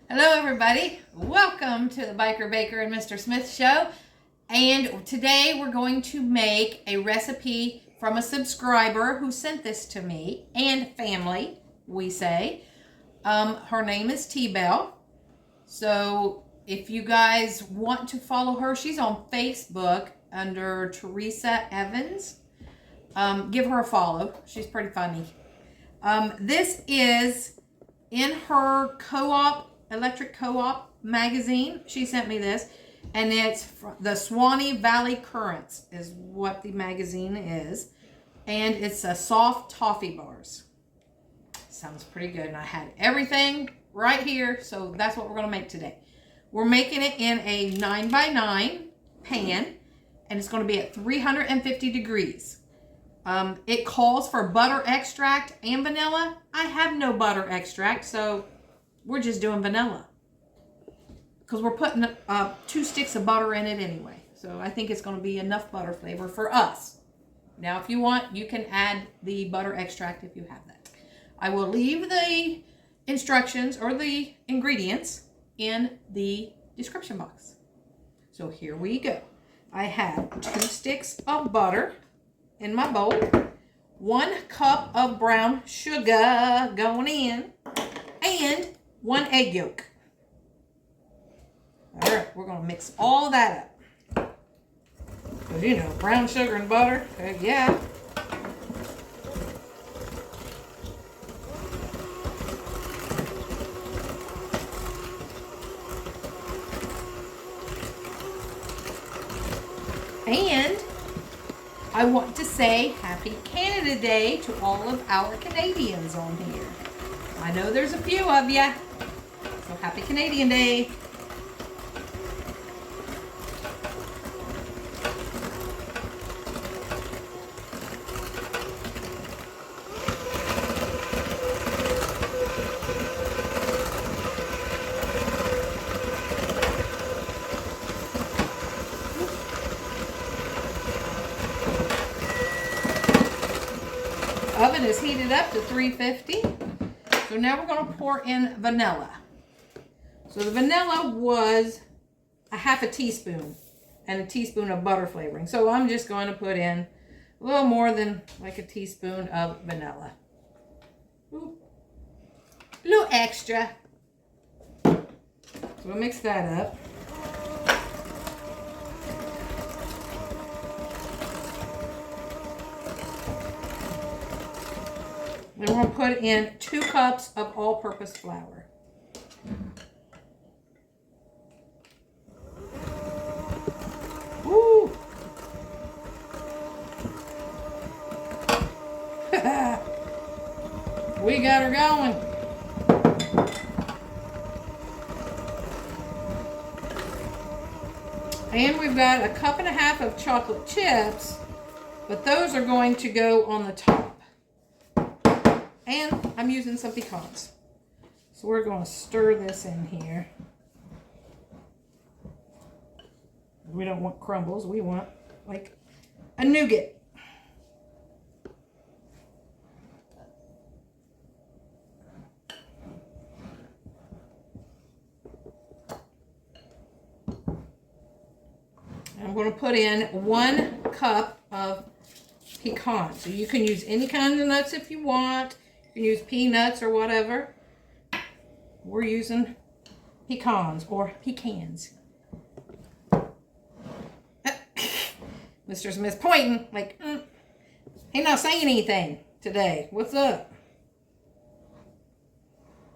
Hello everybody, welcome to the Biker Baker and Mr. Smith show. And today we're going to make a recipe from a subscriber who sent this to me and family, we say. Her name is T-Bell. So if you guys want to follow her, she's on Facebook under Teresa Evans. Give her a follow. She's pretty funny. This is in her electric co-op magazine. She sent me this, and it's the Swanee Valley Currents is what the magazine is, and it's a soft toffee bars. Sounds pretty good, and I had everything right here, so that's what we're going to make today. We're making it in a 9x9 pan, and it's going to be at 350 degrees. It calls for butter extract and vanilla. I have no butter extract, so we're just doing vanilla. Because we're putting 2 sticks of butter in it anyway. So I think it's going to be enough butter flavor for us. Now, if you want, you can add the butter extract if you have that. I will leave the instructions or the ingredients in the description box. So here we go. I have 2 sticks of butter in my bowl, 1 cup of brown sugar going in, and 1 egg yolk. All right, we're going to mix all that up. Because, you know, brown sugar and butter, yeah. And I want to say Happy Canada Day to all of our Canadians on here. I know there's a few of you, so Happy Canadian Day. Oven is heated up to 350. So now we're going to pour in vanilla. So the vanilla was a half a teaspoon and a teaspoon of butter flavoring. So I'm just going to put in a little more than like a teaspoon of vanilla. Ooh. A little extra. So we'll mix that up. And we're going to put in 2 cups of all-purpose flour. Woo! We got her going. And we've got 1.5 cups of chocolate chips, but those are going to go on the top. And I'm using some pecans. So we're going to stir this in here. We don't want crumbles. We want like a nougat. I'm going to put in 1 cup of pecans. So you can use any kind of nuts if you want. You can use peanuts or whatever. We're using pecans or pecans. Mr. Smith pointing like, he's not saying anything today. What's up?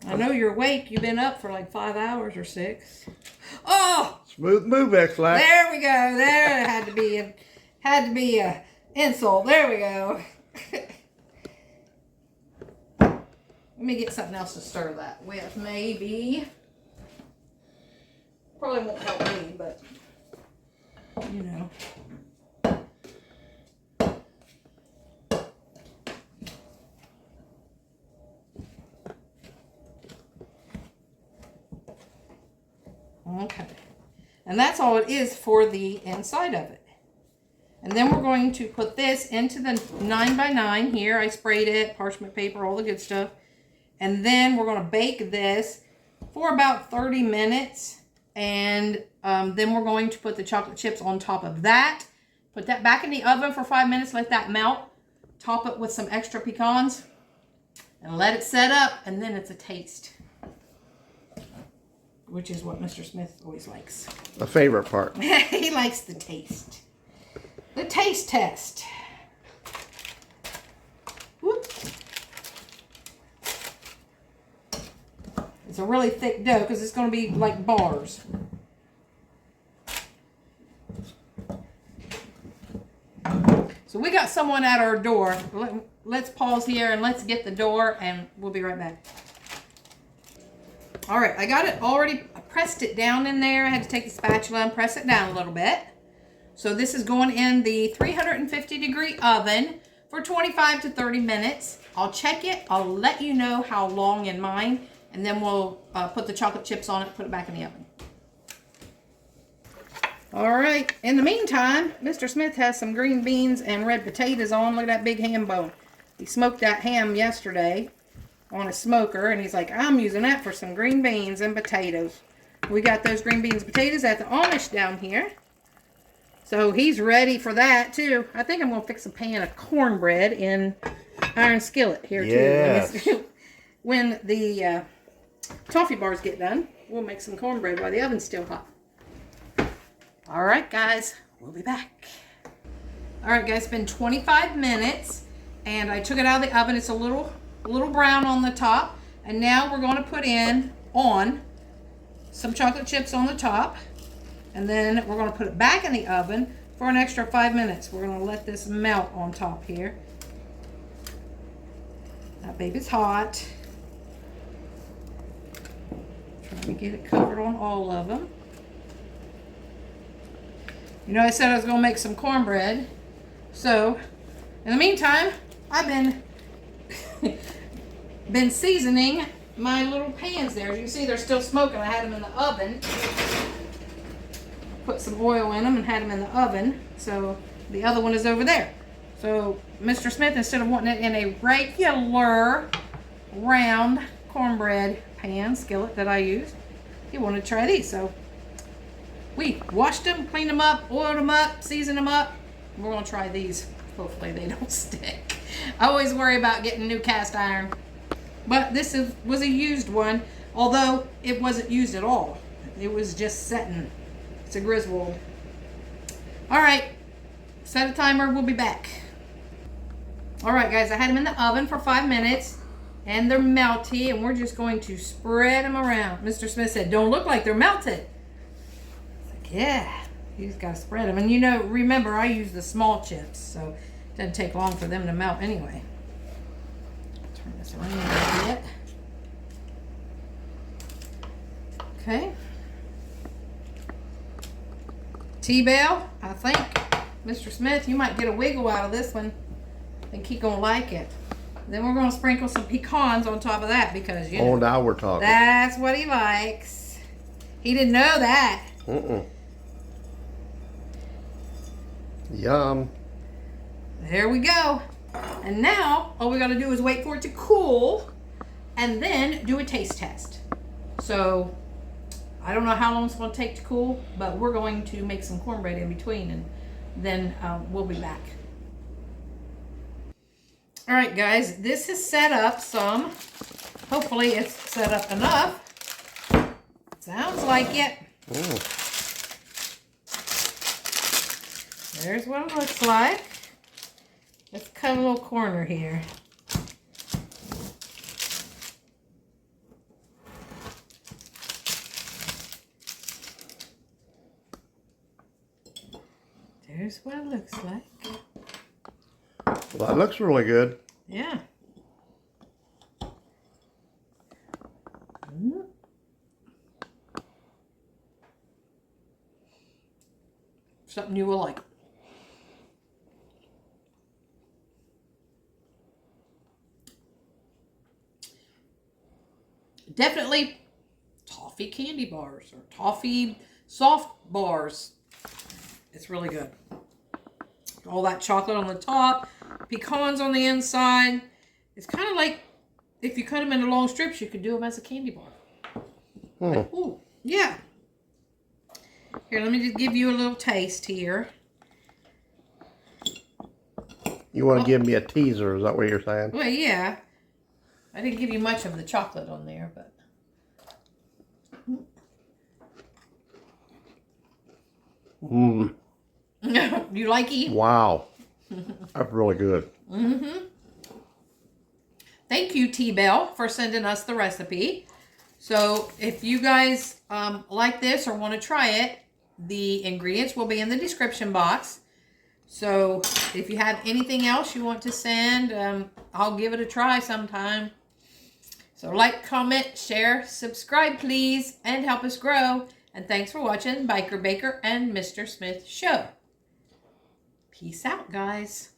I know you're awake. You've been up for like 5 hours or 6. Oh! Smooth move, X-Lax. There we go. There it had to be a insult. There we go. Let me get something else to stir that with, maybe. Probably won't help me, but you know. Okay. And that's all it is for the inside of it. And then we're going to put this into the 9x9 here. I sprayed it, parchment paper, all the good stuff. And then we're going to bake this for about 30 minutes. And then we're going to put the chocolate chips on top of that. Put that back in the oven for 5 minutes. Let that melt. Top it with some extra pecans. And let it set up. And then it's a taste. Which is what Mr. Smith always likes. The favorite part. He likes the taste. The taste test. Whoop. It's a really thick dough because it's going to be like bars. So we got someone at our door. Let's pause here and let's get the door and we'll be right back. All right, I got it already. I pressed it down in there. I had to take the spatula and press it down a little bit. So this is going in the 350-degree oven for 25 to 30 minutes. I'll check it. I'll let you know how long in mine. And then we'll put the chocolate chips on it, put it back in the oven. All right. In the meantime, Mr. Smith has some green beans and red potatoes on. Look at that big ham bone. He smoked that ham yesterday on a smoker. And he's like, I'm using that for some green beans and potatoes. We got those green beans and potatoes at the Amish down here. So he's ready for that, too. I think I'm going to fix a pan of cornbread in iron skillet here, too. When the toffee bars get done, we'll make some cornbread while the oven's still hot. All right, guys, we'll be back. All right, guys, it's been 25 minutes, and I took it out of the oven. It's a little brown on the top, and now we're going to put on some chocolate chips on the top, and then we're going to put it back in the oven for an extra 5 minutes. We're going to let this melt on top here. That baby's hot. Trying to get it covered on all of them. You know, I said I was going to make some cornbread. So, in the meantime, I've been seasoning my little pans there. As you can see, they're still smoking. I had them in the oven. Put some oil in them and had them in the oven. So, the other one is over there. So, Mr. Smith, instead of wanting it in a regular round cornbread pan skillet that I use, he wanted to try these. So, we washed them, cleaned them up, oiled them up, seasoned them up. We're going to try these. Hopefully they don't stick. I always worry about getting new cast iron. But this was a used one, although it wasn't used at all. It was just setting. It's a Griswold. All right, set a timer. We'll be back. All right, guys, I had them in the oven for 5 minutes, and they're melty, and we're just going to spread them around. Mr. Smith said, don't look like they're melted. Yeah, you just gotta spread them. And you know, remember, I use the small chips, so it doesn't take long for them to melt anyway. Turn this around a bit. Okay. T-Bell, I think, Mr. Smith, you might get a wiggle out of this one. I think he's gonna like it. Then we're gonna sprinkle some pecans on top of that because, you know, now we're talking. That's what he likes. He didn't know that. Yum. There we go. And now all we got to do is wait for it to cool and then do a taste test. So I don't know how long it's going to take to cool, but we're going to make some cornbread in between and then we'll be back. All right, guys, this is set up some. Hopefully it's set up enough. Sounds like it. There's what it looks like. Let's cut a little corner here. There's what it looks like. Well, that looks really good. Yeah. Something you will like. Definitely toffee candy bars or toffee soft bars. It's really good. All that chocolate on the top, pecans on the inside. It's kind of like if you cut them into long strips, you could do them as a candy bar. Ooh, yeah. Here, let me just give you a little taste here. You want to give me a teaser? Is that what you're saying? Well, yeah. I didn't give you much of the chocolate on there, but. Mmm. You like it? Wow. That's really good. Thank you, T-Bell, for sending us the recipe. So if you guys like this or want to try it, the ingredients will be in the description box. So if you have anything else you want to send, I'll give it a try sometime. So like, comment, share, subscribe, please, and help us grow. And thanks for watching Biker Baker and Mr. Smith Show. Peace out, guys.